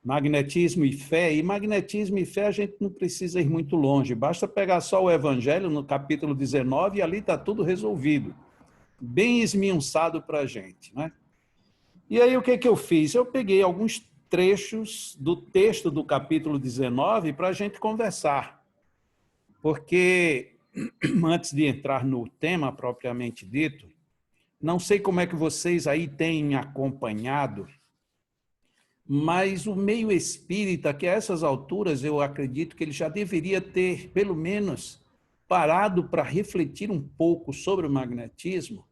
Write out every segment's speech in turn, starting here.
Magnetismo e fé a gente não precisa ir muito longe, basta pegar só o Evangelho no capítulo 19 e ali está tudo resolvido, bem esmiuçado para a gente, né? E aí o que eu fiz? Eu peguei alguns trechos do texto do capítulo 19 para a gente conversar, porque antes de entrar no tema propriamente dito, não sei como é que vocês aí têm acompanhado, mas o meio espírita, que a essas alturas eu acredito que ele já deveria ter, pelo menos, parado para refletir um pouco sobre o magnetismo,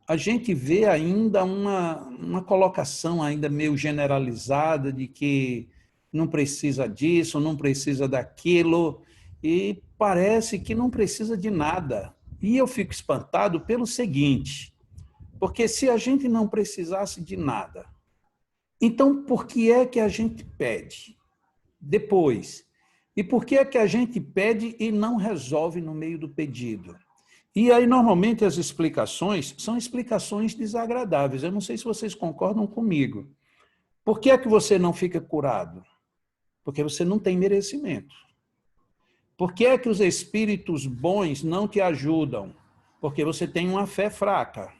a gente vê ainda uma colocação ainda meio generalizada de que não precisa disso, não precisa daquilo, e parece que não precisa de nada. E eu fico espantado pelo seguinte, porque se a gente não precisasse de nada, então por que é que a gente pede? Depois, e por que é que a gente pede e não resolve no meio do pedido? E aí, normalmente, as explicações são explicações desagradáveis. Eu não sei se vocês concordam comigo. Por que é que você não fica curado? Porque você não tem merecimento. Por que é que os espíritos bons não te ajudam? Porque você tem uma fé fraca.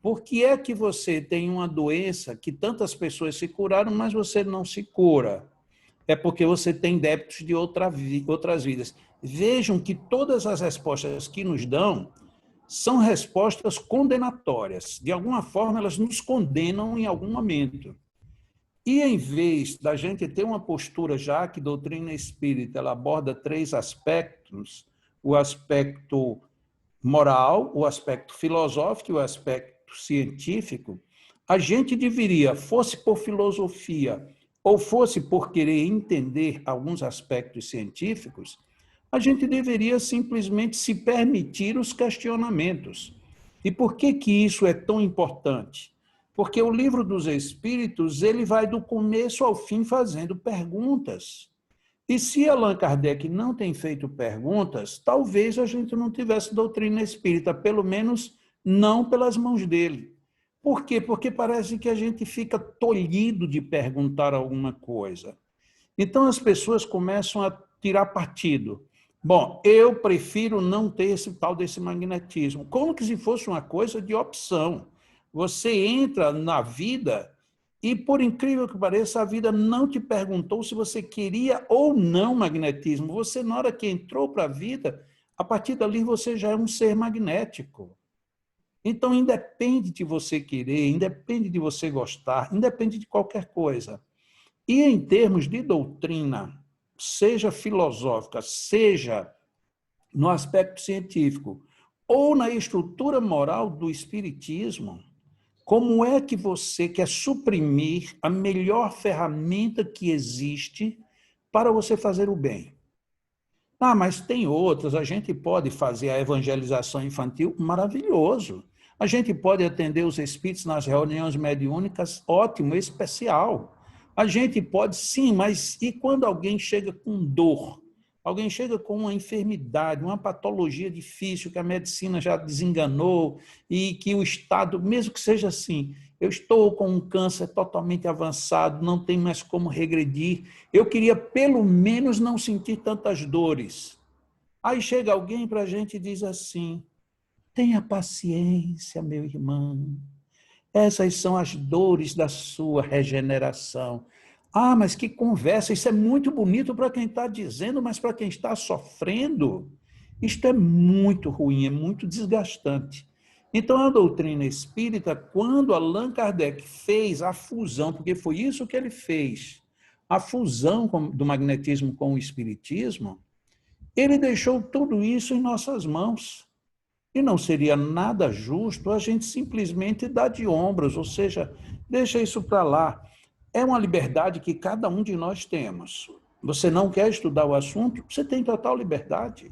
Por que é que você tem uma doença que tantas pessoas se curaram, mas você não se cura? É porque você tem débitos de outras vidas. Vejam que todas as respostas que nos dão são respostas condenatórias. De alguma forma, elas nos condenam em algum momento. E em vez da gente ter uma postura, já que doutrina espírita ela aborda três aspectos, o aspecto moral, o aspecto filosófico e o aspecto científico, a gente deveria, fosse por filosofia ou fosse por querer entender alguns aspectos científicos, a gente deveria simplesmente se permitir os questionamentos. E por que isso é tão importante? Porque o Livro dos Espíritos, ele vai do começo ao fim fazendo perguntas. E se Allan Kardec não tem feito perguntas, talvez a gente não tivesse doutrina espírita, pelo menos não pelas mãos dele. Por quê? Porque parece que a gente fica tolhido de perguntar alguma coisa. Então as pessoas começam a tirar partido. Bom, eu prefiro não ter esse tal desse magnetismo. Como que se fosse uma coisa de opção. Você entra na vida e, por incrível que pareça, a vida não te perguntou se você queria ou não magnetismo. Você, na hora que entrou para a vida, a partir dali você já é um ser magnético. Então, independe de você querer, independe de você gostar, independe de qualquer coisa. E em termos de doutrina, seja filosófica, seja no aspecto científico, ou na estrutura moral do espiritismo, como é que você quer suprimir a melhor ferramenta que existe para você fazer o bem? Ah, mas tem outras, a gente pode fazer a evangelização infantil, maravilhoso. A gente pode atender os espíritos nas reuniões mediúnicas, ótimo, especial. A gente pode sim, mas e quando alguém chega com dor? Alguém chega com uma enfermidade, uma patologia difícil que a medicina já desenganou e que o Estado, mesmo que seja assim, eu estou com um câncer totalmente avançado, não tem mais como regredir, eu queria pelo menos não sentir tantas dores. Aí chega alguém para a gente e diz assim, tenha paciência, meu irmão, essas são as dores da sua regeneração. Ah, mas que conversa, isso é muito bonito para quem está dizendo, mas para quem está sofrendo, isto é muito ruim, é muito desgastante. Então, a doutrina espírita, quando Allan Kardec fez a fusão, porque foi isso que ele fez, a fusão do magnetismo com o espiritismo, ele deixou tudo isso em nossas mãos. E não seria nada justo a gente simplesmente dar de ombros, ou seja, deixa isso para lá. É uma liberdade que cada um de nós temos. Você não quer estudar o assunto, você tem total liberdade.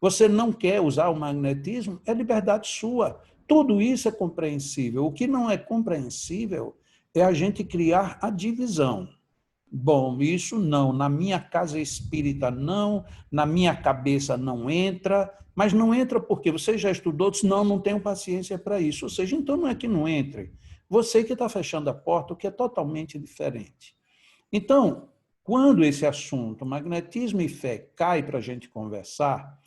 Você não quer usar o magnetismo, é liberdade sua. Tudo isso é compreensível. O que não é compreensível é a gente criar a divisão. Bom, isso não, na minha casa espírita não, na minha cabeça não entra, mas não entra porque você já estudou, disse, não, não tenho paciência para isso. Ou seja, então não é que não entre, você que está fechando a porta, o que é totalmente diferente. Então, quando esse assunto, magnetismo e fé, cai para a gente conversar,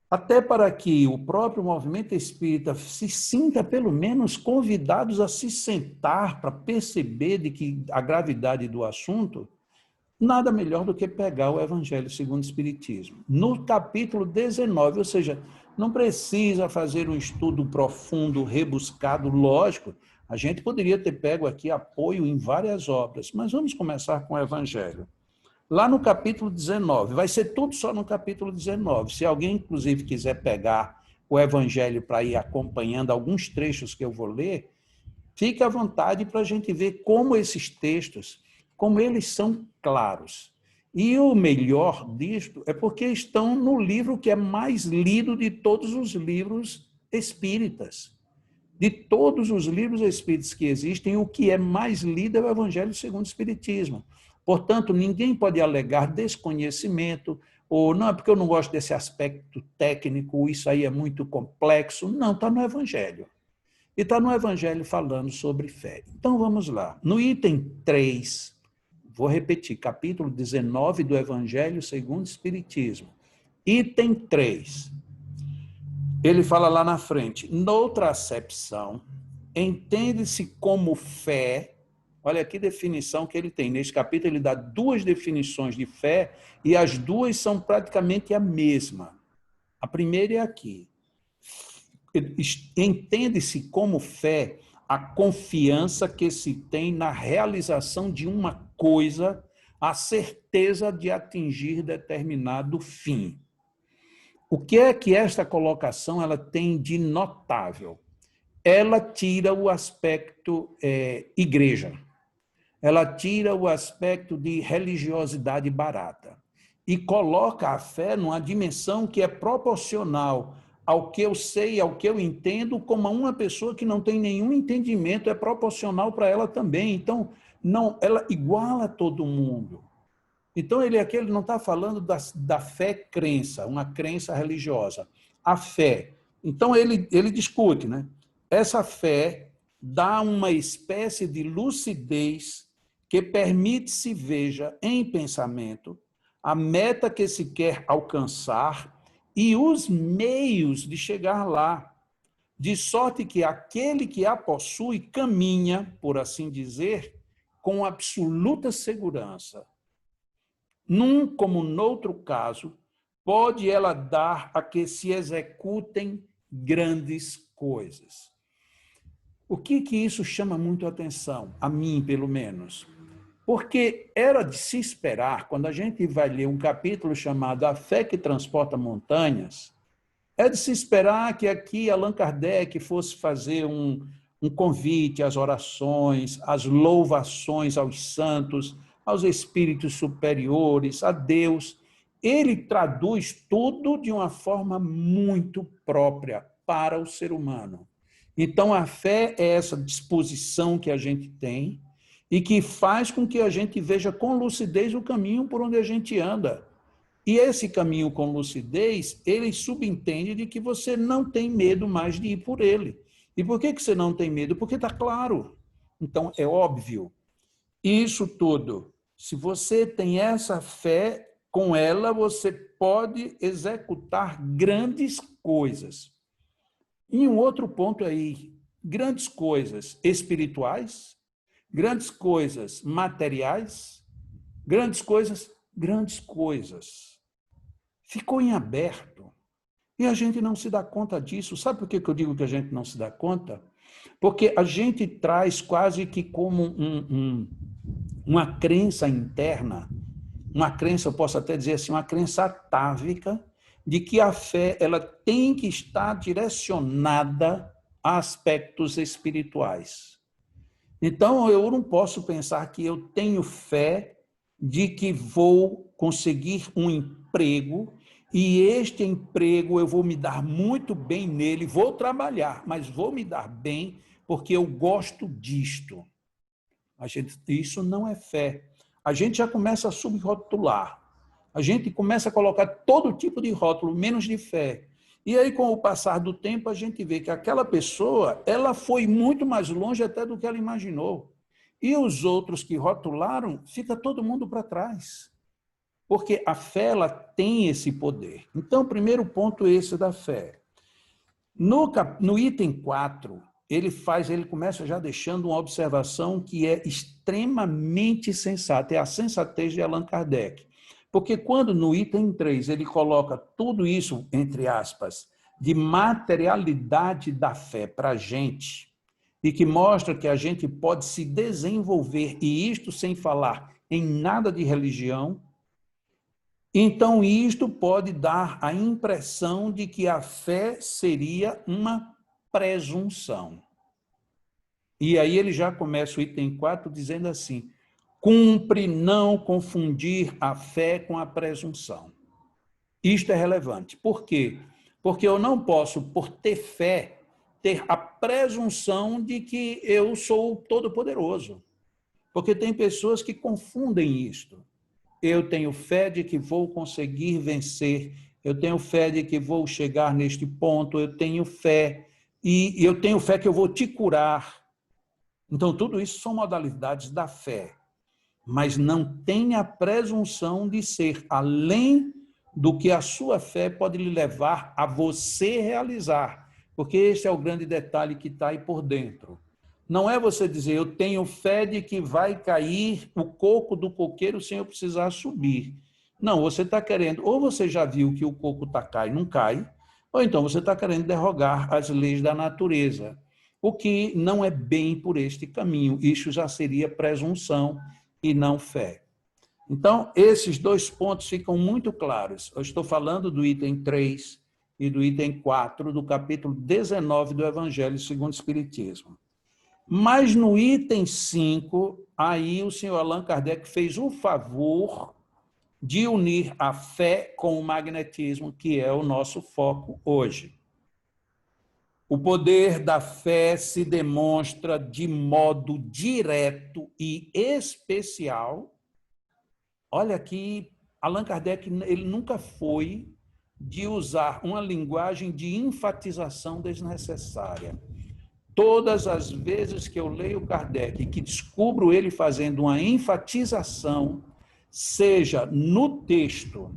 até para que o próprio movimento espírita se sinta, pelo menos, convidados a se sentar para perceber de que a gravidade do assunto, nada melhor do que pegar o Evangelho segundo o Espiritismo. No capítulo 19, ou seja, não precisa fazer um estudo profundo, rebuscado, lógico, a gente poderia ter pego aqui apoio em várias obras, mas vamos começar com o Evangelho. Lá no capítulo 19, vai ser tudo só no capítulo 19. Se alguém, inclusive, quiser pegar o Evangelho para ir acompanhando alguns trechos que eu vou ler, fique à vontade para a gente ver como esses textos, como eles são claros. E o melhor disto é porque estão no livro que é mais lido de todos os livros espíritas. De todos os livros espíritas que existem, o que é mais lido é o Evangelho segundo o Espiritismo. Portanto, ninguém pode alegar desconhecimento, ou não, é porque eu não gosto desse aspecto técnico, isso aí é muito complexo. Não, está no Evangelho. E está no Evangelho falando sobre fé. Então, vamos lá. No item 3, vou repetir, capítulo 19 do Evangelho segundo o Espiritismo. Item 3. Ele fala lá na frente, noutra acepção, entende-se como fé, olha que definição que ele tem. Neste capítulo ele dá duas definições de fé e as duas são praticamente a mesma. A primeira é aqui. Entende-se como fé a confiança que se tem na realização de uma coisa, a certeza de atingir determinado fim. O que é que esta colocação ela tem de notável? Ela tira o aspecto igreja, ela tira o aspecto de religiosidade barata e coloca a fé numa dimensão que é proporcional ao que eu sei, ao que eu entendo, como uma pessoa que não tem nenhum entendimento, é proporcional para ela também. Então, não, ela iguala todo mundo. Então, ele aqui ele não está falando da fé-crença, uma crença religiosa. A fé. Então, ele discute, né? Essa fé dá uma espécie de lucidez que permite se veja em pensamento a meta que se quer alcançar e os meios de chegar lá, de sorte que aquele que a possui caminha, por assim dizer, com absoluta segurança. Num como noutro caso, pode ela dar a que se executem grandes coisas. O que isso chama muito a atenção? A mim, pelo menos. Porque era de se esperar, quando a gente vai ler um capítulo chamado A Fé que Transporta Montanhas, é de se esperar que aqui Allan Kardec fosse fazer um convite às orações, às louvações aos santos, aos espíritos superiores, a Deus. Ele traduz tudo de uma forma muito própria para o ser humano. Então, a fé é essa disposição que a gente tem e que faz com que a gente veja com lucidez o caminho por onde a gente anda. E esse caminho com lucidez, ele subentende de que você não tem medo mais de ir por ele. E por que você não tem medo? Porque está claro. Então, é óbvio. Isso tudo, se você tem essa fé, com ela você pode executar grandes coisas. E um outro ponto aí, grandes coisas espirituais, grandes coisas materiais, grandes coisas. Ficou em aberto. E a gente não se dá conta disso. Sabe por que eu digo que a gente não se dá conta? Porque a gente traz quase que como uma crença interna, uma crença, eu posso até dizer assim, uma crença atávica, de que a fé ela tem que estar direcionada a aspectos espirituais. Então, eu não posso pensar que eu tenho fé de que vou conseguir um emprego e este emprego eu vou me dar muito bem nele, vou trabalhar, mas vou me dar bem porque eu gosto disto. Isso não é fé. A gente já começa a subrotular. A gente começa a colocar todo tipo de rótulo, menos de fé. E aí, com o passar do tempo, a gente vê que aquela pessoa, ela foi muito mais longe até do que ela imaginou. E os outros que rotularam, fica todo mundo para trás. Porque a fé, ela tem esse poder. Então, o primeiro ponto é esse da fé. No item 4, ele começa já deixando uma observação que é extremamente sensata, é a sensatez de Allan Kardec. Porque quando no item 3 ele coloca tudo isso, entre aspas, de materialidade da fé para a gente, e que mostra que a gente pode se desenvolver, e isto sem falar em nada de religião, então isto pode dar a impressão de que a fé seria uma presunção. E aí ele já começa o item 4 dizendo assim: cumpre não confundir a fé com a presunção. Isto é relevante. Por quê? Porque eu não posso, por ter fé, ter a presunção de que eu sou todo-poderoso. Porque tem pessoas que confundem isto. Eu tenho fé de que vou conseguir vencer, eu tenho fé de que vou chegar neste ponto, eu tenho fé, e eu tenho fé que eu vou te curar. Então, tudo isso são modalidades da fé, mas não tem a presunção de ser além do que a sua fé pode lhe levar a você realizar, porque esse é o grande detalhe que está aí por dentro. Não é você dizer, eu tenho fé de que vai cair o coco do coqueiro sem eu precisar subir. Não, você está querendo, ou você já viu que o coco cai, não cai, ou então você está querendo derrogar as leis da natureza, o que não é bem por este caminho. Isso já seria presunção e não fé. Então, esses dois pontos ficam muito claros. Eu estou falando do item 3 e do item 4 do capítulo 19 do Evangelho segundo o Espiritismo. Mas no item 5, aí o senhor Allan Kardec fez o favor de unir a fé com o magnetismo, que é o nosso foco hoje. O poder da fé se demonstra de modo direto e especial. Olha aqui, Allan Kardec, ele nunca foi de usar uma linguagem de enfatização desnecessária. Todas as vezes que eu leio Kardec e que descubro ele fazendo uma enfatização, seja no texto,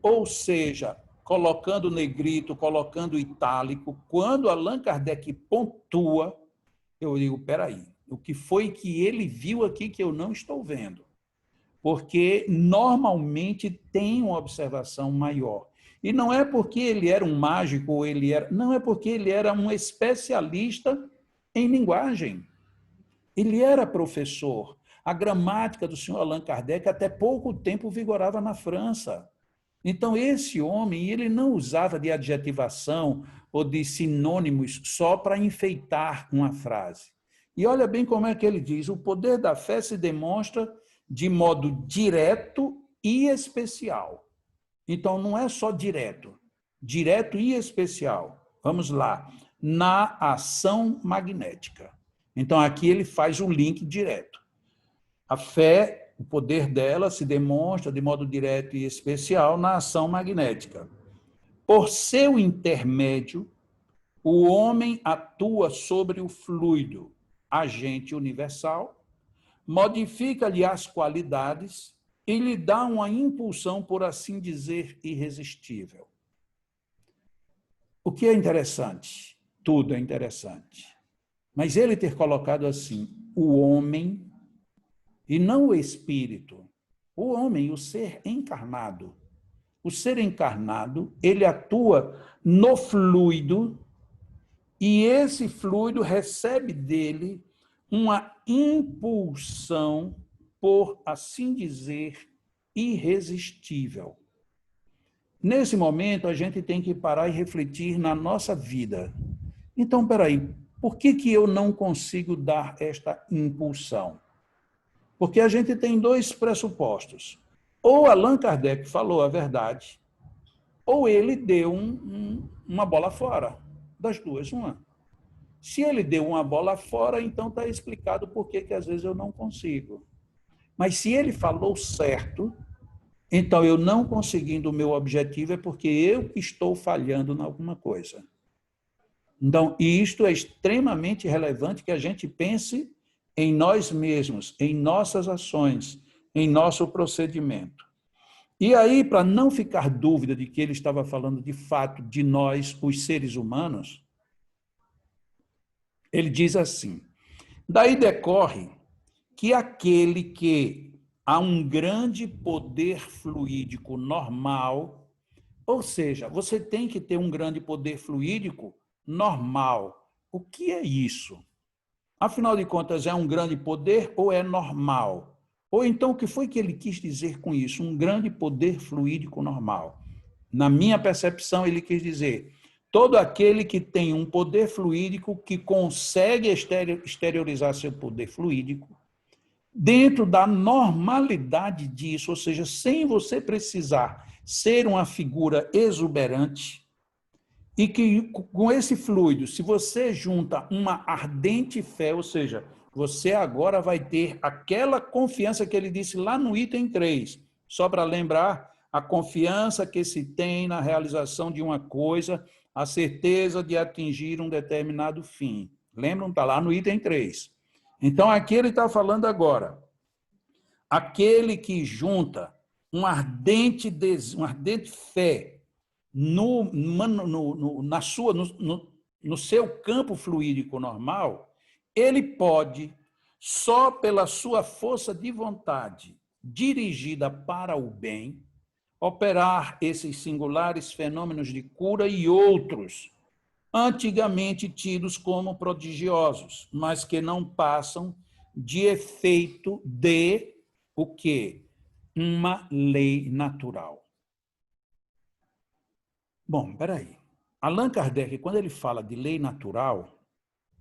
ou seja, colocando negrito, colocando itálico, quando Allan Kardec pontua, eu digo, peraí, o que foi que ele viu aqui que eu não estou vendo? Porque normalmente tem uma observação maior. E não é porque ele era um mágico, ou ele era, não é porque ele era um especialista em linguagem. Ele era professor. A gramática do senhor Allan Kardec até pouco tempo vigorava na França. Então, esse homem, ele não usava de adjetivação ou de sinônimos só para enfeitar uma frase. E olha bem como é que ele diz, o poder da fé se demonstra de modo direto e especial. Então, não é só direto, direto e especial. Vamos lá. Na ação magnética. Então, aqui ele faz o link direto. A fé, o poder dela se demonstra de modo direto e especial na ação magnética. Por seu intermédio, o homem atua sobre o fluido, agente universal, modifica-lhe as qualidades e lhe dá uma impulsão, por assim dizer, irresistível. O que é interessante? Tudo é interessante. Mas ele ter colocado assim, o homem, e não o espírito, o homem, o ser encarnado. O ser encarnado, ele atua no fluido, e esse fluido recebe dele uma impulsão, por assim dizer, irresistível. Nesse momento, a gente tem que parar e refletir na nossa vida. Então, peraí, por que eu não consigo dar esta impulsão? Porque a gente tem dois pressupostos. Ou Allan Kardec falou a verdade, ou ele deu uma bola fora. Das duas, uma. Se ele deu uma bola fora, então está explicado por que às vezes eu não consigo. Mas se ele falou certo, então eu não conseguindo o meu objetivo é porque eu estou falhando em alguma coisa. Então, isto é extremamente relevante que a gente pense em nós mesmos, em nossas ações, em nosso procedimento. E aí, para não ficar dúvida de que ele estava falando de fato de nós, os seres humanos, ele diz assim: daí decorre que aquele que há um grande poder fluídico normal, ou seja, você tem que ter um grande poder fluídico normal. O que é isso? Afinal de contas, é um grande poder ou é normal? Ou então, o que foi que ele quis dizer com isso? Um grande poder fluídico normal. Na minha percepção, ele quis dizer todo aquele que tem um poder fluídico que consegue exteriorizar seu poder fluídico dentro da normalidade disso, ou seja, sem você precisar ser uma figura exuberante, e que com esse fluido, se você junta uma ardente fé, ou seja, você agora vai ter aquela confiança que ele disse lá no item 3, só para lembrar, a confiança que se tem na realização de uma coisa, a certeza de atingir um determinado fim. Lembram? Está lá no item 3. Então, aqui ele está falando agora, aquele que junta uma ardente fé no seu campo fluídico normal, ele pode, só pela sua força de vontade dirigida para o bem, operar esses singulares fenômenos de cura e outros, antigamente tidos como prodigiosos, mas que não passam de efeito de o quê? Uma lei natural. Bom, peraí. Allan Kardec, quando ele fala de lei natural,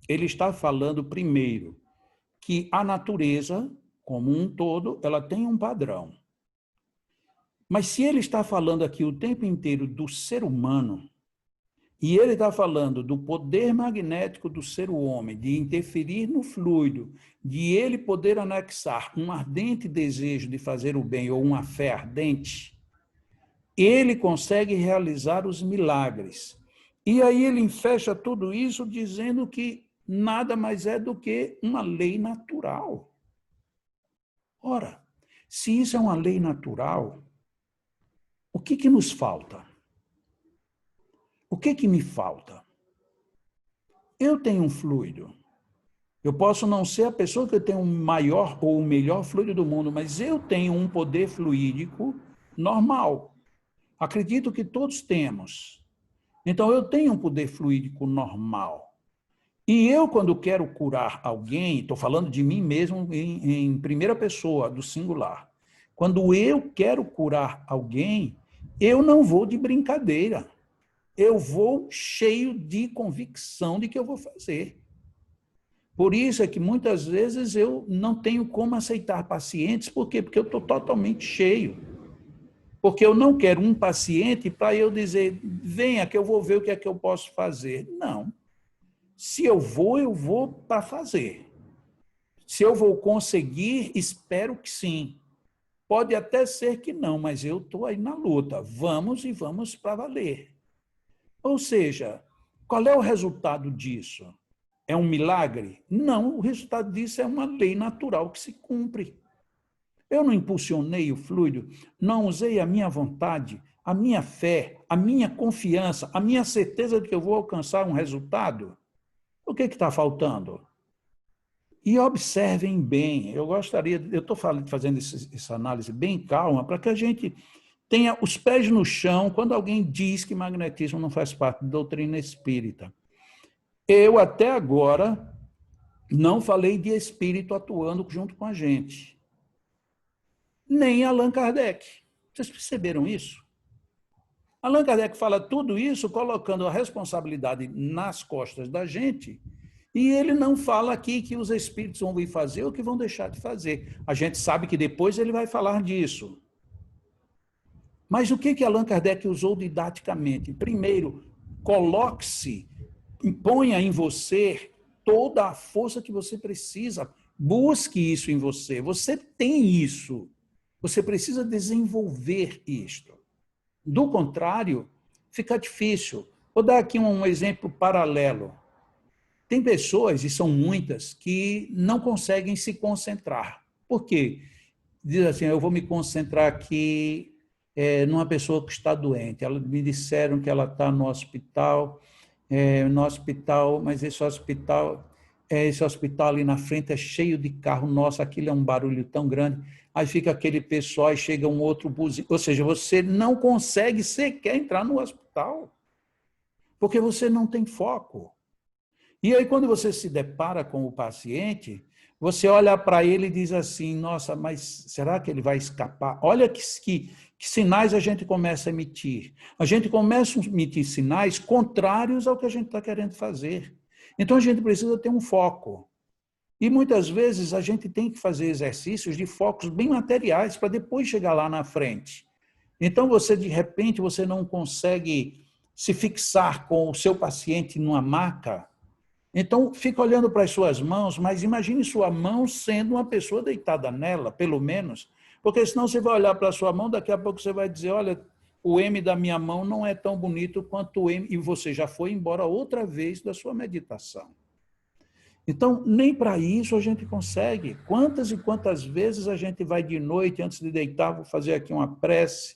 ele está falando, primeiro, que a natureza, como um todo, ela tem um padrão. Mas se ele está falando aqui o tempo inteiro do ser humano, e ele está falando do poder magnético do ser homem, de interferir no fluido, de ele poder anexar um ardente desejo de fazer o bem ou uma fé ardente, ele consegue realizar os milagres. E aí ele fecha tudo isso dizendo que nada mais é do que uma lei natural. Ora, se isso é uma lei natural, o que nos falta? O que me falta? Eu tenho um fluido. Eu posso não ser a pessoa que tem o maior ou o melhor fluido do mundo, mas eu tenho um poder fluídico normal. Acredito que todos temos. Então, eu tenho um poder fluídico normal. E eu, quando quero curar alguém, estou falando de mim mesmo em primeira pessoa, do singular. Quando eu quero curar alguém, eu não vou de brincadeira. Eu vou cheio de convicção de que eu vou fazer. Por isso é que muitas vezes eu não tenho como aceitar pacientes. Por quê? Porque eu estou totalmente cheio. Porque eu não quero um paciente para eu dizer, venha que eu vou ver o que é que eu posso fazer. Não. Se eu vou para fazer. Se eu vou conseguir, espero que sim. Pode até ser que não, mas eu estou aí na luta. Vamos e vamos para valer. Ou seja, qual é o resultado disso? É um milagre? Não, o resultado disso é uma lei natural que se cumpre. Eu não impulsionei o fluido, não usei a minha vontade, a minha fé, a minha confiança, a minha certeza de que eu vou alcançar um resultado. O que está faltando? E observem bem, eu estou fazendo essa análise bem calma, para que a gente tenha os pés no chão quando alguém diz que magnetismo não faz parte da doutrina espírita. Eu, até agora, não falei de espírito atuando junto com a gente. Nem Allan Kardec. Vocês perceberam isso? Allan Kardec fala tudo isso colocando a responsabilidade nas costas da gente, e ele não fala aqui que os espíritos vão vir fazer ou que vão deixar de fazer. A gente sabe que depois ele vai falar disso. Mas o que Allan Kardec usou didaticamente? Primeiro, coloque-se, imponha em você toda a força que você precisa. Busque isso em você. Você tem isso. Você precisa desenvolver isto. Do contrário, fica difícil. Vou dar aqui um exemplo paralelo. Tem pessoas, e são muitas, que não conseguem se concentrar. Por quê? Diz assim, eu vou me concentrar aqui numa pessoa que está doente. Me disseram que ela está no hospital, mas esse hospital ali na frente é cheio de carro, nossa, aquilo é um barulho tão grande. Aí fica aquele pessoal e chega um outro buzino. Ou seja, você não consegue sequer entrar no hospital, porque você não tem foco. E aí, quando você se depara com o paciente, você olha para ele e diz assim, nossa, mas será que ele vai escapar? Olha que sinais a gente começa a emitir. A gente começa a emitir sinais contrários ao que a gente está querendo fazer. Então, a gente precisa ter um foco. E, muitas vezes, a gente tem que fazer exercícios de focos bem materiais para depois chegar lá na frente. Então, de repente, você não consegue se fixar com o seu paciente numa maca. Então, fica olhando para as suas mãos, mas imagine sua mão sendo uma pessoa deitada nela, pelo menos, porque senão você vai olhar para a sua mão, daqui a pouco você vai dizer, olha, o M da minha mão não é tão bonito quanto o M, e você já foi embora outra vez da sua meditação. Então, nem para isso a gente consegue. Quantas e quantas vezes a gente vai de noite, antes de deitar, vou fazer aqui uma prece,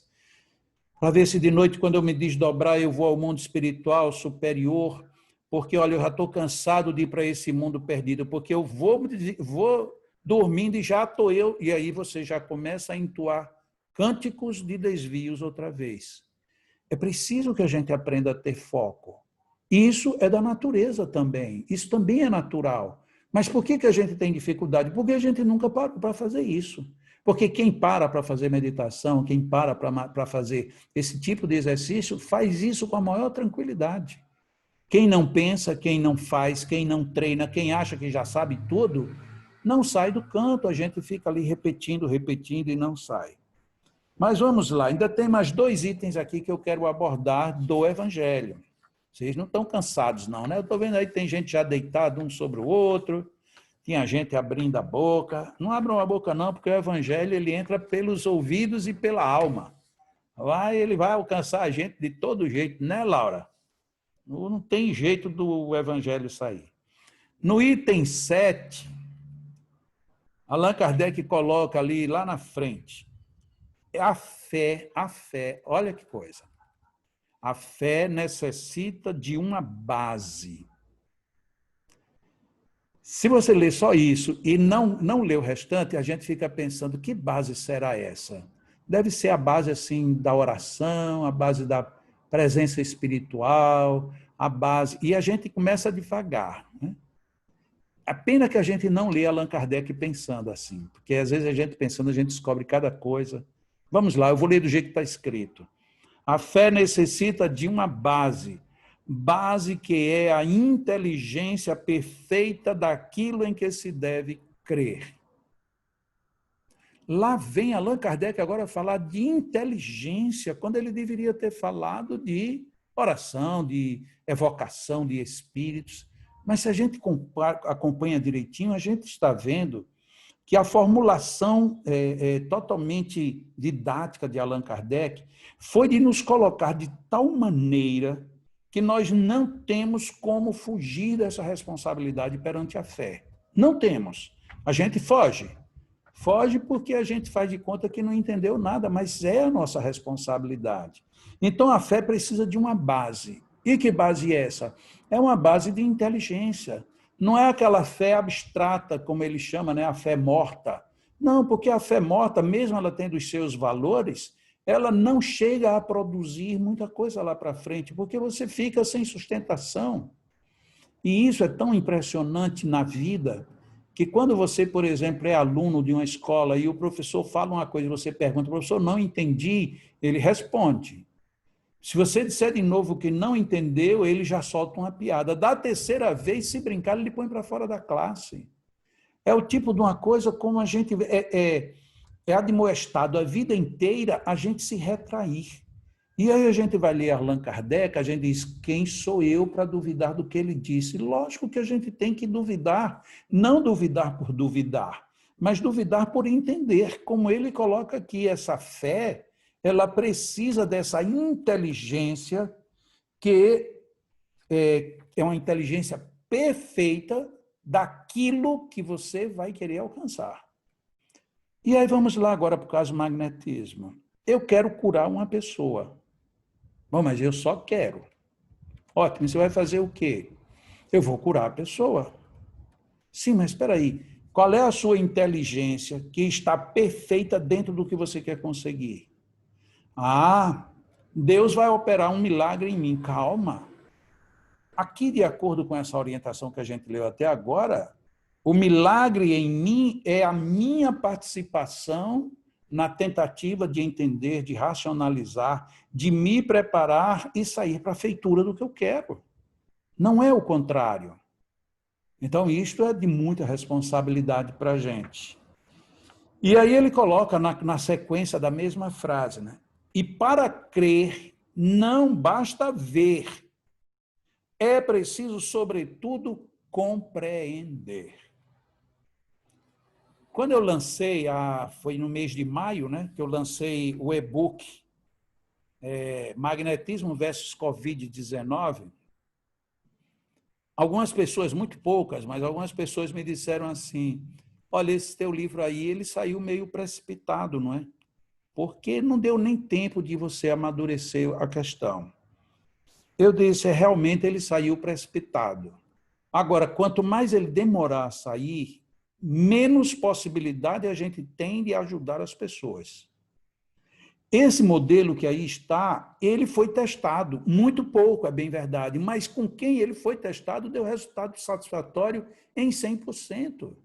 para ver se de noite, quando eu me desdobrar, eu vou ao mundo espiritual superior, porque, olha, eu já estou cansado de ir para esse mundo perdido, porque eu vou dormindo e já estou eu, e aí você já começa a entoar cânticos de desvios outra vez. É preciso que a gente aprenda a ter foco. Isso é da natureza também, isso também é natural. Mas por que a gente tem dificuldade? Porque a gente nunca parou para fazer isso. Porque quem para fazer meditação, quem para fazer esse tipo de exercício, faz isso com a maior tranquilidade. Quem não pensa, quem não faz, quem não treina, quem acha que já sabe tudo, não sai do canto, a gente fica ali repetindo e não sai. Mas vamos lá, ainda tem mais 2 itens aqui que eu quero abordar do Evangelho. Vocês não estão cansados não, né? Eu estou vendo aí que tem gente já deitada um sobre o outro, tinha gente abrindo a boca. Não abram a boca não, porque o Evangelho ele entra pelos ouvidos e pela alma. Ele vai alcançar a gente de todo jeito, né, Laura? Não tem jeito do Evangelho sair. No item 7, Allan Kardec coloca ali, lá na frente, a fé, olha que coisa. A fé necessita de uma base. Se você ler só isso e não ler o restante, a gente fica pensando, que base será essa? Deve ser a base assim da oração, a base da presença espiritual, a base... E a gente começa devagar. Né? A pena que a gente não lê Allan Kardec pensando assim, porque às vezes a gente pensando, a gente descobre cada coisa. Vamos lá, eu vou ler do jeito que está escrito. A fé necessita de uma base que é a inteligência perfeita daquilo em que se deve crer. Lá vem Allan Kardec agora falar de inteligência, quando ele deveria ter falado de oração, de evocação de espíritos. Mas se a gente acompanha direitinho, a gente está vendo que a formulação totalmente didática de Allan Kardec foi de nos colocar de tal maneira que nós não temos como fugir dessa responsabilidade perante a fé. Não temos. A gente foge. Foge porque a gente faz de conta que não entendeu nada, mas é a nossa responsabilidade. Então, a fé precisa de uma base. E que base é essa? É uma base de inteligência. Não é aquela fé abstrata, como ele chama, né? A fé morta. Não, porque a fé morta, mesmo ela tendo os seus valores, ela não chega a produzir muita coisa lá para frente, porque você fica sem sustentação. E isso é tão impressionante na vida, que quando você, por exemplo, é aluno de uma escola e o professor fala uma coisa e você pergunta, professor, não entendi, ele responde. Se você disser de novo que não entendeu, ele já solta uma piada. Da terceira vez, se brincar, ele põe para fora da classe. É o tipo de uma coisa como a gente é admoestado a vida inteira a gente se retrair. E aí a gente vai ler Allan Kardec, a gente diz, quem sou eu para duvidar do que ele disse? Lógico que a gente tem que duvidar, não duvidar por duvidar, mas duvidar por entender, como ele coloca aqui, essa fé, ela precisa dessa inteligência que é uma inteligência perfeita daquilo que você vai querer alcançar. E aí vamos lá agora para o caso do magnetismo. Eu quero curar uma pessoa. Bom, mas eu só quero. Ótimo, você vai fazer o quê? Eu vou curar a pessoa. Sim, mas espera aí. Qual é a sua inteligência que está perfeita dentro do que você quer conseguir? Ah, Deus vai operar um milagre em mim. Calma. Aqui, de acordo com essa orientação que a gente leu até agora, o milagre em mim é a minha participação na tentativa de entender, de racionalizar, de me preparar e sair para a feitura do que eu quero. Não é o contrário. Então, isto é de muita responsabilidade para a gente. E aí ele coloca na sequência da mesma frase, né? E para crer, não basta ver. É preciso, sobretudo, compreender. Quando eu lancei, foi no mês de maio, né, que eu lancei o e-book Magnetismo versus Covid-19, algumas pessoas, muito poucas, mas algumas pessoas me disseram assim, olha, esse teu livro aí, ele saiu meio precipitado, não é? Porque não deu nem tempo de você amadurecer a questão. Eu disse, realmente ele saiu precipitado. Agora, quanto mais ele demorar a sair, menos possibilidade a gente tem de ajudar as pessoas. Esse modelo que aí está, ele foi testado, muito pouco, é bem verdade, mas com quem ele foi testado deu resultado satisfatório em 100%.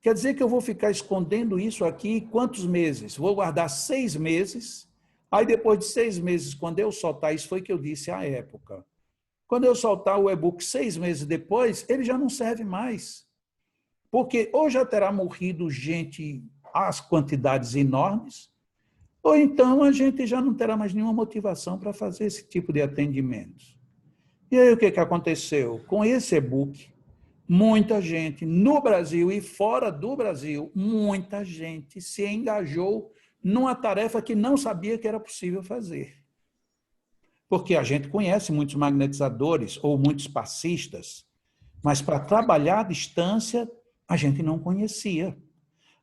Quer dizer que eu vou ficar escondendo isso aqui quantos meses? Vou guardar 6 meses, aí depois de 6 meses, quando eu soltar, isso foi que eu disse à época, quando eu soltar o e-book 6 meses depois, ele já não serve mais. Porque ou já terá morrido gente às quantidades enormes, ou então a gente já não terá mais nenhuma motivação para fazer esse tipo de atendimentos. E aí o que aconteceu? Com esse e-book, muita gente no Brasil e fora do Brasil, muita gente se engajou numa tarefa que não sabia que era possível fazer. Porque a gente conhece muitos magnetizadores ou muitos passistas, mas para trabalhar à distância, a gente não conhecia.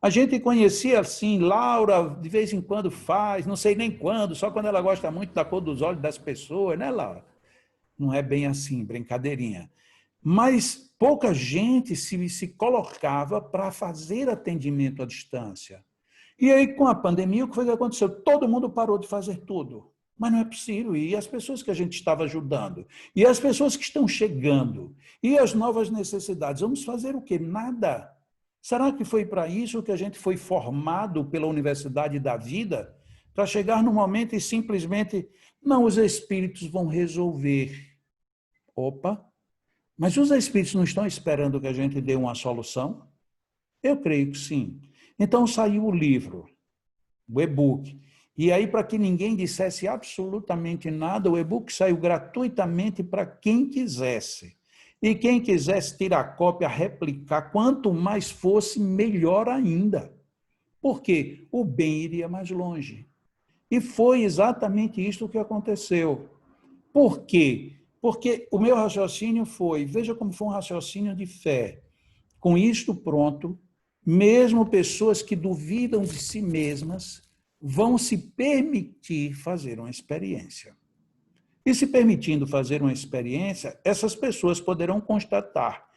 A gente conhecia assim, Laura de vez em quando faz, não sei nem quando, só quando ela gosta muito da cor dos olhos das pessoas, né, Laura? Não é bem assim, brincadeirinha. Mas pouca gente se colocava para fazer atendimento à distância. E aí, com a pandemia, o que foi que aconteceu? Todo mundo parou de fazer tudo. Mas não é possível. E as pessoas que a gente estava ajudando? E as pessoas que estão chegando? E as novas necessidades? Vamos fazer o quê? Nada. Será que foi para isso que a gente foi formado pela Universidade da Vida? Para chegar no momento e simplesmente, não, os espíritos vão resolver. Opa! Mas os espíritos não estão esperando que a gente dê uma solução? Eu creio que sim. Então saiu o livro, o e-book. E aí, para que ninguém dissesse absolutamente nada, o e-book saiu gratuitamente para quem quisesse. E quem quisesse tirar cópia, replicar, quanto mais fosse, melhor ainda. Porque o bem iria mais longe. E foi exatamente isso que aconteceu. Por quê? Porque o meu raciocínio foi, veja como foi um raciocínio de fé. Com isto pronto, mesmo pessoas que duvidam de si mesmas vão se permitir fazer uma experiência. E se permitindo fazer uma experiência, essas pessoas poderão constatar: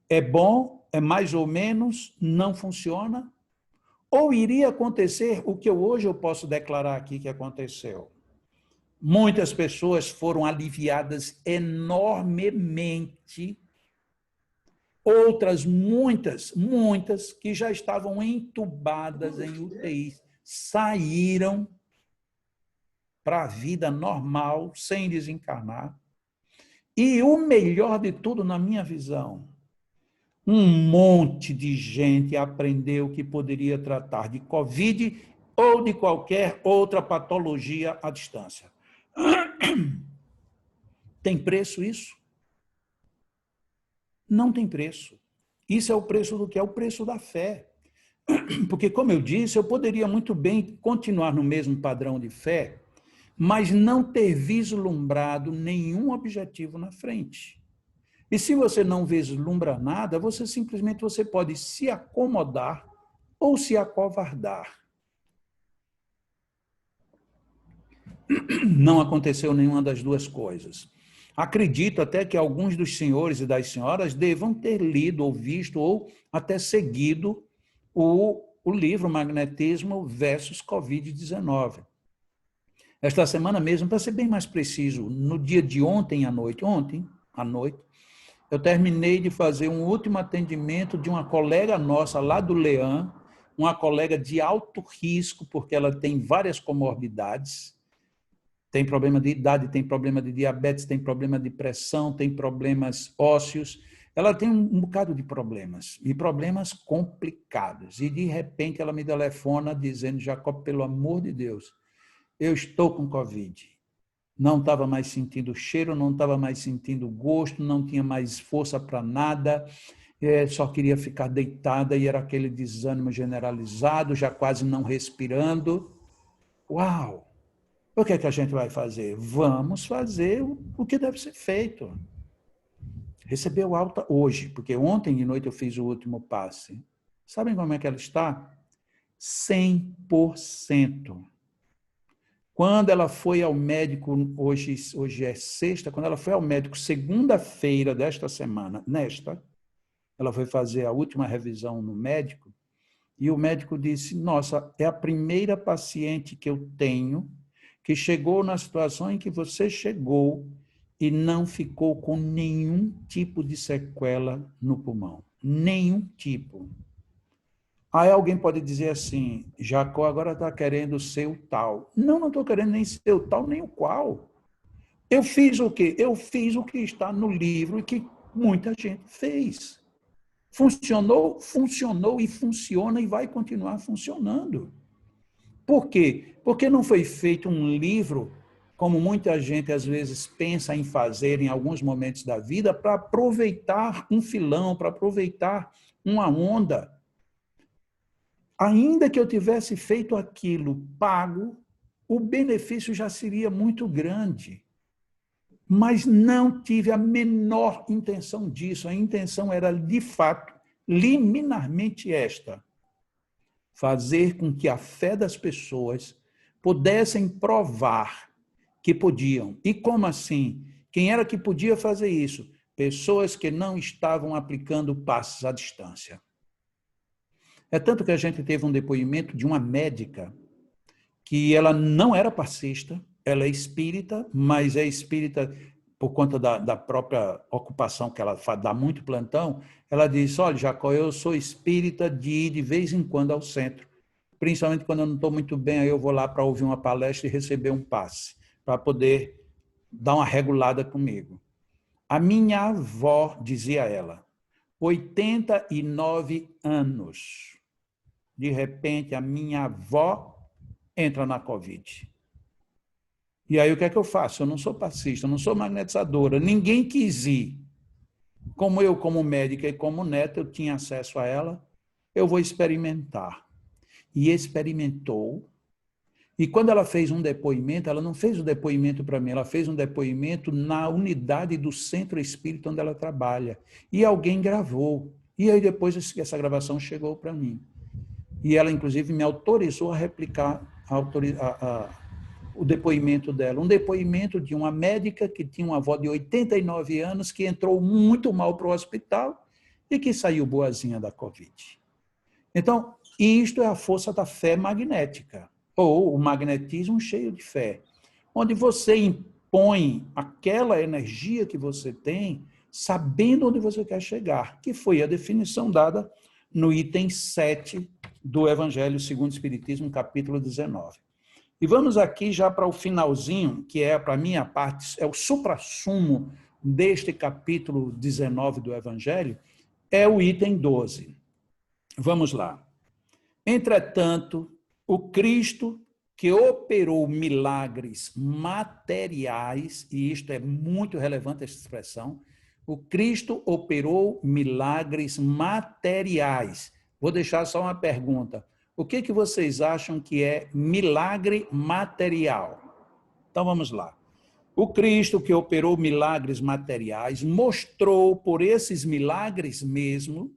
é bom, é mais ou menos, não funciona? Ou iria acontecer o que hoje eu posso declarar aqui que aconteceu? Muitas pessoas foram aliviadas enormemente. Outras, muitas, que já estavam entubadas em UTIs, saíram para a vida normal, sem desencarnar. E o melhor de tudo, na minha visão, um monte de gente aprendeu que poderia tratar de Covid ou de qualquer outra patologia à distância. Tem preço isso? Não tem preço. Isso é o preço do que? É o preço da fé. Porque, como eu disse, eu poderia muito bem continuar no mesmo padrão de fé, mas não ter vislumbrado nenhum objetivo na frente. E se você não vislumbra nada, você pode se acomodar ou se acovardar. Não aconteceu nenhuma das duas coisas. Acredito até que alguns dos senhores e das senhoras devam ter lido ou visto ou até seguido o livro Magnetismo versus Covid-19. Esta semana mesmo, para ser bem mais preciso, no dia de ontem à noite, eu terminei de fazer um último atendimento de uma colega nossa lá do Leão, uma colega de alto risco, porque ela tem várias comorbidades, tem problema de idade, tem problema de diabetes, tem problema de pressão, tem problemas ósseos, ela tem um bocado de problemas, e problemas complicados. E, de repente, ela me telefona dizendo, Jacob, pelo amor de Deus, eu estou com Covid. Não estava mais sentindo cheiro, não estava mais sentindo gosto, não tinha mais força para nada, só queria ficar deitada e era aquele desânimo generalizado, já quase não respirando. Uau! O que é que a gente vai fazer? Vamos fazer o que deve ser feito. Recebeu alta hoje, porque ontem de noite eu fiz o último passe. Sabem como é que ela está? 100%. Quando ela foi ao médico, hoje é sexta, quando ela foi ao médico segunda-feira desta semana, ela foi fazer a última revisão no médico, e o médico disse, nossa, é a primeira paciente que eu tenho que chegou na situação em que você chegou e não ficou com nenhum tipo de sequela no pulmão. Nenhum tipo. Aí alguém pode dizer assim, Jacó agora está querendo ser o tal. Não, não estou querendo nem ser o tal, nem o qual. Eu fiz o quê? Eu fiz o que está no livro e que muita gente fez. Funcionou, funcionou e funciona e vai continuar funcionando. Por quê? Porque não foi feito um livro, como muita gente às vezes pensa em fazer em alguns momentos da vida, para aproveitar um filão, para aproveitar uma onda. Ainda que eu tivesse feito aquilo pago, o benefício já seria muito grande. Mas não tive a menor intenção disso. A intenção era, de fato, liminarmente esta: fazer com que a fé das pessoas pudessem provar que podiam. E como assim? Quem era que podia fazer isso? Pessoas que não estavam aplicando passos à distância. É tanto que a gente teve um depoimento de uma médica que ela não era passista, ela é espírita, mas é espírita por conta da própria ocupação que ela dá muito plantão. Ela disse, olha, Jacó, eu sou espírita de ir de vez em quando ao centro, principalmente quando eu não estou muito bem, aí eu vou lá para ouvir uma palestra e receber um passe, para poder dar uma regulada comigo. A minha avó, dizia ela, 89 anos, de repente a minha avó entra na Covid. E aí o que é que eu faço? Eu não sou passista, eu não sou magnetizadora, ninguém quis ir. Como eu, como médica e como neta, eu tinha acesso a ela, eu vou experimentar. E experimentou. E quando ela fez um depoimento, ela não fez o depoimento para mim, ela fez um depoimento na unidade do centro espírita onde ela trabalha. E alguém gravou. E aí depois essa gravação chegou para mim. E ela, inclusive, me autorizou a replicar o depoimento dela. Um depoimento de uma médica que tinha uma avó de 89 anos, que entrou muito mal para o hospital e que saiu boazinha da Covid. Então, isto é a força da fé magnética, ou o magnetismo cheio de fé, onde você impõe aquela energia que você tem, sabendo onde você quer chegar, que foi a definição dada no item 7 do Evangelho segundo o Espiritismo, capítulo 19. E vamos aqui já para o finalzinho, que é, para mim, a parte, é o suprassumo deste capítulo 19 do Evangelho, é o item 12. Vamos lá. Entretanto, o Cristo que operou milagres materiais, e isto é muito relevante, essa expressão, o Cristo operou milagres materiais. Vou deixar só uma pergunta. O que vocês acham que é milagre material? Então, vamos lá. O Cristo que operou milagres materiais mostrou por esses milagres mesmo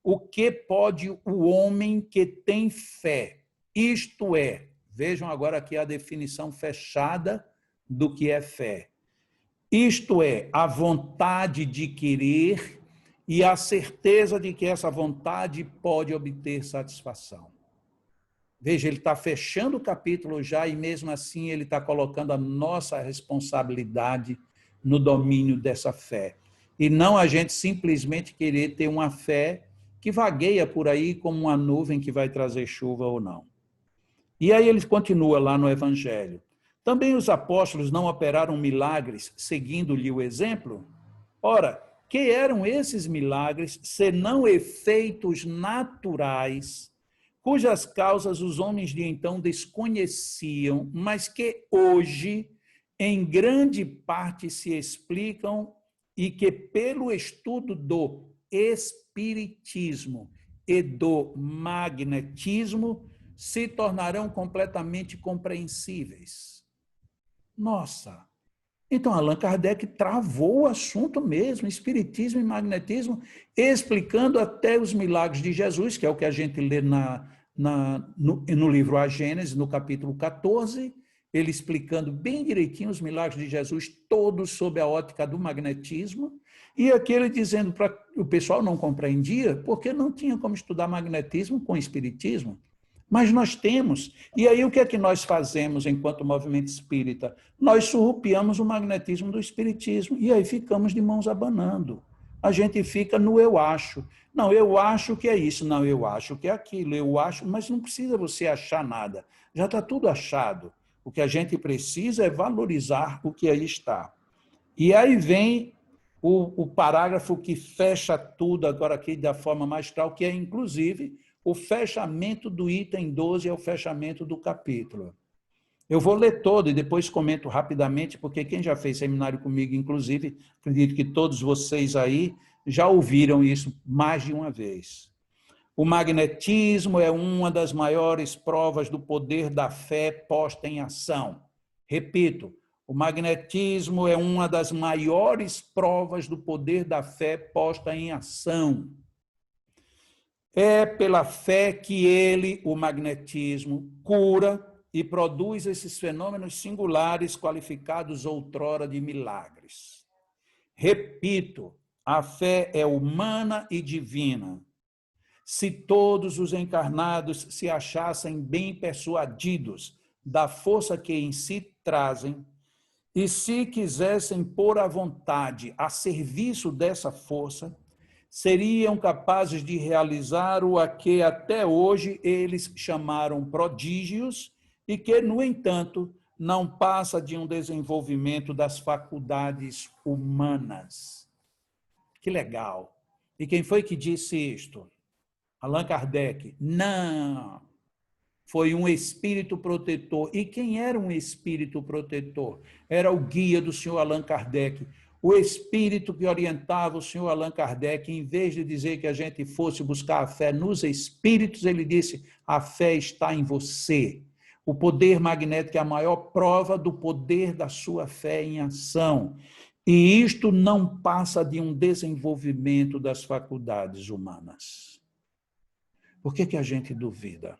o que pode o homem que tem fé. Isto é, vejam agora aqui a definição fechada do que é fé. Isto é, a vontade de querer e a certeza de que essa vontade pode obter satisfação. Veja, ele está fechando o capítulo já e mesmo assim ele está colocando a nossa responsabilidade no domínio dessa fé. E não a gente simplesmente querer ter uma fé que vagueia por aí como uma nuvem que vai trazer chuva ou não. E aí ele continua lá no Evangelho. Também os apóstolos não operaram milagres seguindo-lhe o exemplo? Ora, que eram esses milagres, senão efeitos naturais, cujas causas os homens de então desconheciam, mas que hoje, em grande parte, se explicam e que, pelo estudo do espiritismo e do magnetismo, se tornarão completamente compreensíveis. Nossa! Então, Allan Kardec travou o assunto mesmo, espiritismo e magnetismo, explicando até os milagres de Jesus, que é o que a gente lê no livro A Gênese, no capítulo 14, ele explicando bem direitinho os milagres de Jesus, todos sob a ótica do magnetismo, e aquele dizendo para o pessoal não compreendia, porque não tinha como estudar magnetismo com espiritismo. Mas nós temos. E aí o que é que nós fazemos enquanto movimento espírita? Nós surrupiamos o magnetismo do espiritismo e aí ficamos de mãos abanando. A gente fica no eu acho. Não, eu acho que é isso. Não, eu acho que é aquilo. Eu acho, mas não precisa você achar nada. Já está tudo achado. O que a gente precisa é valorizar o que aí está. E aí vem o parágrafo que fecha tudo agora aqui da forma magistral, que é inclusive o fechamento do item 12 é o fechamento do capítulo. Eu vou ler todo e depois comento rapidamente, porque quem já fez seminário comigo, inclusive, acredito que todos vocês aí já ouviram isso mais de uma vez. O magnetismo é uma das maiores provas do poder da fé posta em ação. Repito, o magnetismo é uma das maiores provas do poder da fé posta em ação. É pela fé que ele, o magnetismo, cura e produz esses fenômenos singulares qualificados outrora de milagres. Repito, a fé é humana e divina. Se todos os encarnados se achassem bem persuadidos da força que em si trazem e se quisessem pôr a vontade a serviço dessa força, seriam capazes de realizar o a que até hoje eles chamaram prodígios e que, no entanto, não passa de um desenvolvimento das faculdades humanas. Que legal! E quem foi que disse isto? Allan Kardec. Não! Foi um espírito protetor. E quem era um espírito protetor? Era o guia do senhor Allan Kardec. O espírito que orientava o senhor Allan Kardec, em vez de dizer que a gente fosse buscar a fé nos espíritos, ele disse, a fé está em você. O poder magnético é a maior prova do poder da sua fé em ação. E isto não passa de um desenvolvimento das faculdades humanas. Por que a gente duvida?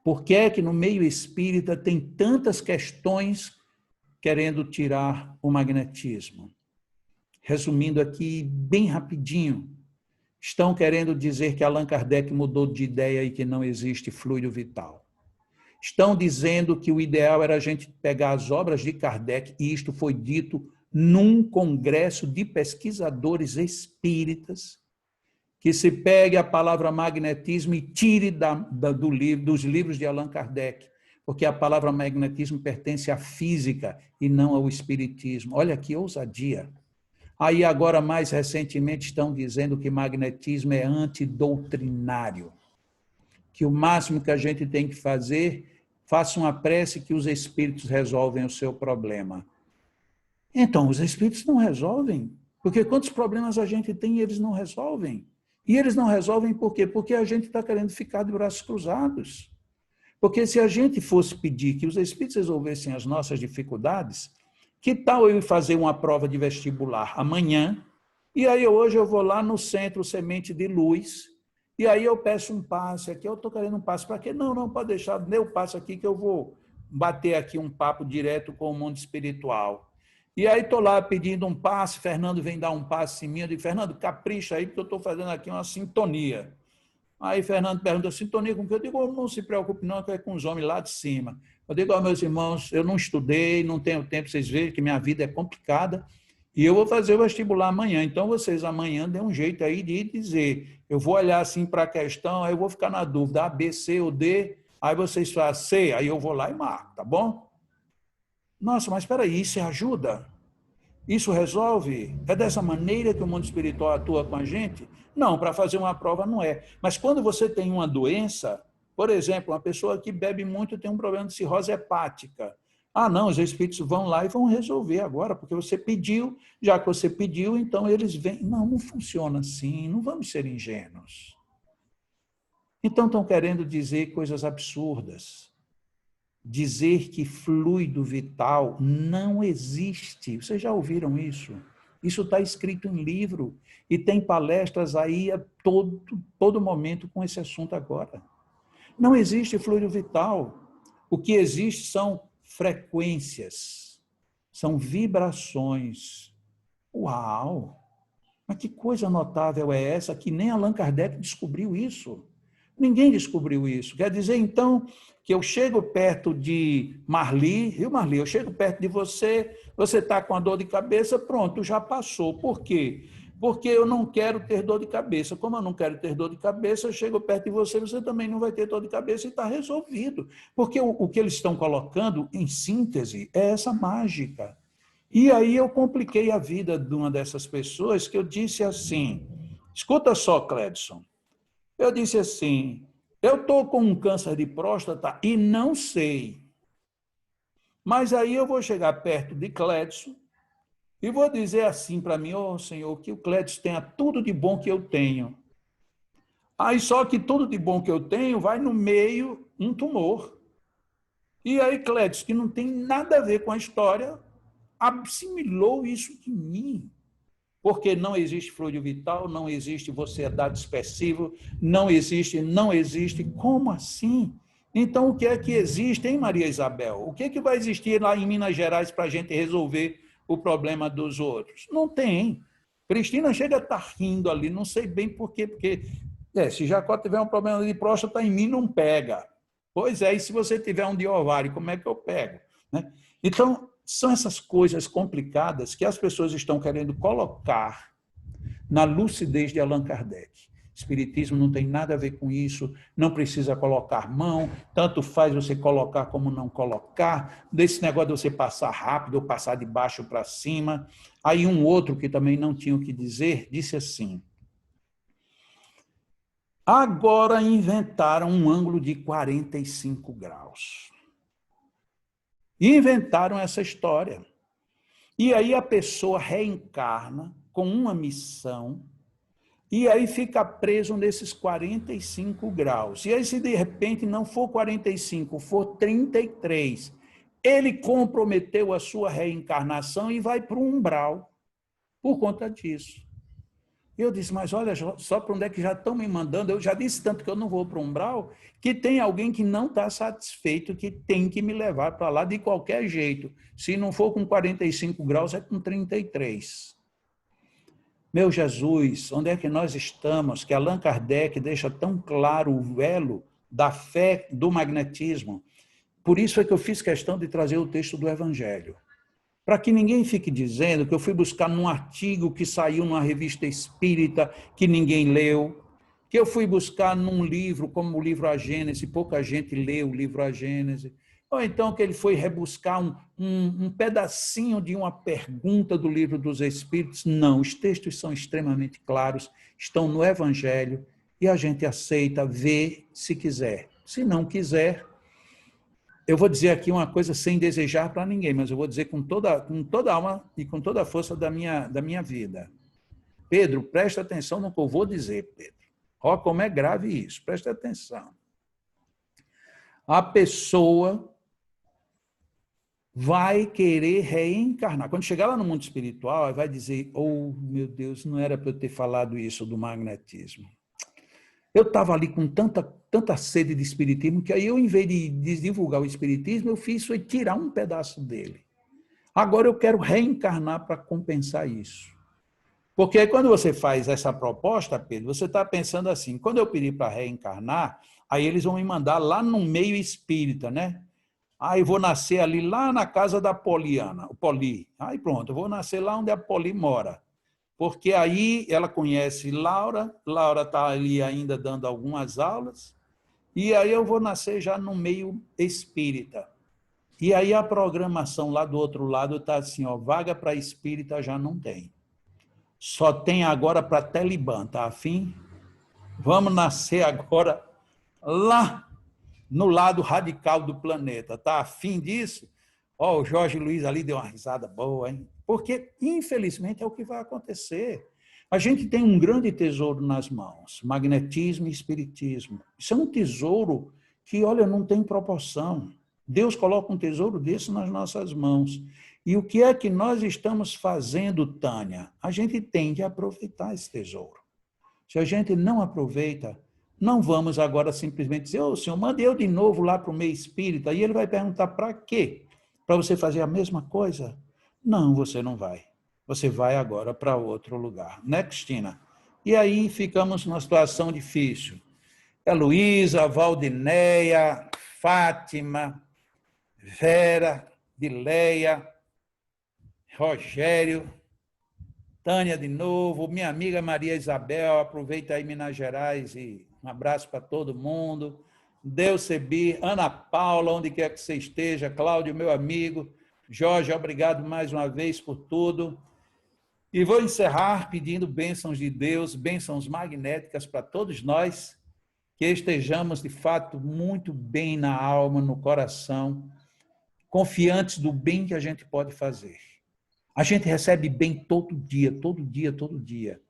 Por que é que no meio espírita tem tantas questões querendo tirar o magnetismo? Resumindo aqui bem rapidinho, estão querendo dizer que Allan Kardec mudou de ideia e que não existe fluido vital. Estão dizendo que o ideal era a gente pegar as obras de Kardec, e isto foi dito num congresso de pesquisadores espíritas, que se pegue a palavra magnetismo e tire dos livros de Allan Kardec, porque a palavra magnetismo pertence à física e não ao espiritismo. Olha que ousadia. Aí agora, mais recentemente, estão dizendo que magnetismo é antidoutrinário, que o máximo que a gente tem que fazer, faça uma prece que os espíritos resolvem o seu problema. Então, os espíritos não resolvem, porque quantos problemas a gente tem e eles não resolvem? E eles não resolvem por quê? Porque a gente está querendo ficar de braços cruzados. Porque se a gente fosse pedir que os espíritos resolvessem as nossas dificuldades, Que tal eu ir fazer uma prova de vestibular amanhã? E aí hoje eu vou lá no Centro Semente de Luz, e aí eu peço um passe aqui, eu estou querendo um passe para quê? Não, não, pode deixar, dê o passe aqui que eu vou bater aqui um papo direto com o mundo espiritual. E aí estou lá pedindo um passe, Fernando vem dar um passe em mim, eu digo, Fernando, capricha aí, porque eu estou fazendo aqui uma sintonia. Aí Fernando pergunta, sintonia com o que? Eu digo, não se preocupe não, que é com os homens lá de cima. Eu digo aos meus irmãos, eu não estudei, não tenho tempo, vocês veem que minha vida é complicada, e eu vou fazer o vestibular amanhã. Então, vocês amanhã dêem um jeito aí de dizer, eu vou olhar assim para a questão, aí eu vou ficar na dúvida, A, B, C ou D, aí vocês falam C, aí eu vou lá e marco, tá bom? Nossa, mas espera aí, isso ajuda? Isso resolve? É dessa maneira que o mundo espiritual atua com a gente? Não, para fazer uma prova não é. Mas quando você tem uma doença, por exemplo, uma pessoa que bebe muito tem um problema de cirrose hepática. Ah, não, os espíritos vão lá e vão resolver agora, porque você pediu, já que você pediu, então eles vêm. Não, não funciona assim, não vamos ser ingênuos. Então estão querendo dizer coisas absurdas. Dizer que fluido vital não existe. Vocês já ouviram isso? Isso está escrito em livro e tem palestras aí a todo momento com esse assunto agora. Não existe fluido vital. O que existe são frequências, são vibrações. Uau! Mas que coisa notável é essa que nem Allan Kardec descobriu isso? Ninguém descobriu isso. Quer dizer, então, que eu chego perto de Marli, viu, Marli? Eu chego perto de você, você está com a dor de cabeça, pronto, já passou. Por quê? Porque eu não quero ter dor de cabeça. Como eu não quero ter dor de cabeça, eu chego perto de você, você também não vai ter dor de cabeça e está resolvido. Porque o que eles estão colocando, em síntese, é essa mágica. E aí eu compliquei a vida de uma dessas pessoas que eu disse assim, escuta só, Cledson, eu disse assim, eu estou com um câncer de próstata e não sei, mas aí eu vou chegar perto de Cledson e vou dizer assim para mim, ô Senhor, que o Cledson tenha tudo de bom que eu tenho. Aí só que tudo de bom que eu tenho vai no meio um tumor. E aí Cledson, que não tem nada a ver com a história, assimilou isso em mim. Porque não existe fluido vital, não existe você é dado dispersivo, não existe. Como assim? Então, o que é que existe, hein, Maria Isabel? O que é que vai existir lá em Minas Gerais para a gente resolver o problema dos outros? Não tem. Cristina chega a estar rindo ali, não sei bem por quê, porque se Jacó tiver um problema de próstata, em mim não pega. Pois é, e se você tiver um de ovário, como é que eu pego? Né? Então, são essas coisas complicadas que as pessoas estão querendo colocar na lucidez de Allan Kardec. Espiritismo não tem nada a ver com isso, não precisa colocar mão, tanto faz você colocar como não colocar, desse negócio de você passar rápido ou passar de baixo para cima. Aí um outro que também não tinha o que dizer, disse assim, agora inventaram um ângulo de 45 graus. E inventaram essa história. E aí a pessoa reencarna com uma missão e aí fica preso nesses 45 graus. E aí, se de repente não for 45, for 33, ele comprometeu a sua reencarnação e vai para o umbral por conta disso. Eu disse, mas olha só para onde é que já estão me mandando. Eu já disse tanto que eu não vou para o umbral, que tem alguém que não está satisfeito, que tem que me levar para lá de qualquer jeito. Se não for com 45 graus, é com 33. Meu Jesus, onde é que nós estamos? Que Allan Kardec deixa tão claro o velo da fé do magnetismo. Por isso é que eu fiz questão de trazer o texto do Evangelho. Para que ninguém fique dizendo que eu fui buscar num artigo que saiu numa revista espírita que ninguém leu, que eu fui buscar num livro como o livro A Gênese, pouca gente leu o livro A Gênese, ou então que ele foi rebuscar um pedacinho de uma pergunta do livro dos Espíritos. Não, os textos são extremamente claros, estão no Evangelho, e a gente aceita, vê se quiser. Se não quiser, eu vou dizer aqui uma coisa sem desejar para ninguém, mas eu vou dizer com toda a alma e com toda a força da minha vida. Pedro, presta atenção no que eu vou dizer, Pedro. Olha como é grave isso, presta atenção. A pessoa vai querer reencarnar. Quando chegar lá no mundo espiritual, vai dizer, oh, meu Deus, não era para eu ter falado isso do magnetismo. Eu estava ali com tanta sede de espiritismo, que aí eu, em vez de divulgar o espiritismo, eu fiz foi tirar um pedaço dele. Agora eu quero reencarnar para compensar isso. Porque aí quando você faz essa proposta, Pedro, você está pensando assim, quando eu pedir para reencarnar, aí eles vão me mandar lá no meio espírita, né? Aí eu vou nascer ali lá na casa da Poliana, o Poli. Aí pronto, eu vou nascer lá onde a Poli mora. Porque aí ela conhece Laura, Laura está ali ainda dando algumas aulas, e aí eu vou nascer já no meio espírita. E aí a programação lá do outro lado está assim, ó, vaga para espírita já não tem. Só tem agora para Talibã, tá afim? Vamos nascer agora lá no lado radical do planeta, tá afim disso? Ó, o Jorge Luiz ali deu uma risada boa, hein? Porque, infelizmente, é o que vai acontecer. A gente tem um grande tesouro nas mãos, magnetismo e espiritismo. Isso é um tesouro que, olha, não tem proporção. Deus coloca um tesouro desse nas nossas mãos. E o que é que nós estamos fazendo, Tânia? A gente tem que aproveitar esse tesouro. Se a gente não aproveita, não vamos agora simplesmente dizer, ô senhor, mande eu de novo lá para o meio espírita, e ele vai perguntar para quê? Para você fazer a mesma coisa? Não, você não vai. Você vai agora para outro lugar, né, Cristina? E aí ficamos numa situação difícil. É Luísa, Valdineia, Fátima, Vera, Dileia, Rogério, Tânia de novo, minha amiga Maria Isabel, aproveita aí Minas Gerais e um abraço para todo mundo. Deucebi, Ana Paula, onde quer que você esteja, Cláudio, meu amigo, Jorge, obrigado mais uma vez por tudo. E vou encerrar pedindo bênçãos de Deus, bênçãos magnéticas para todos nós, que estejamos de fato muito bem na alma, no coração, confiantes do bem que a gente pode fazer. A gente recebe bem todo dia, todo dia, todo dia.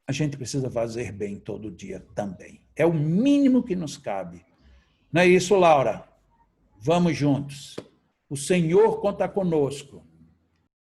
A gente precisa fazer bem todo dia também. É o mínimo que nos cabe. Não é isso, Laura? Vamos juntos. O Senhor conta conosco.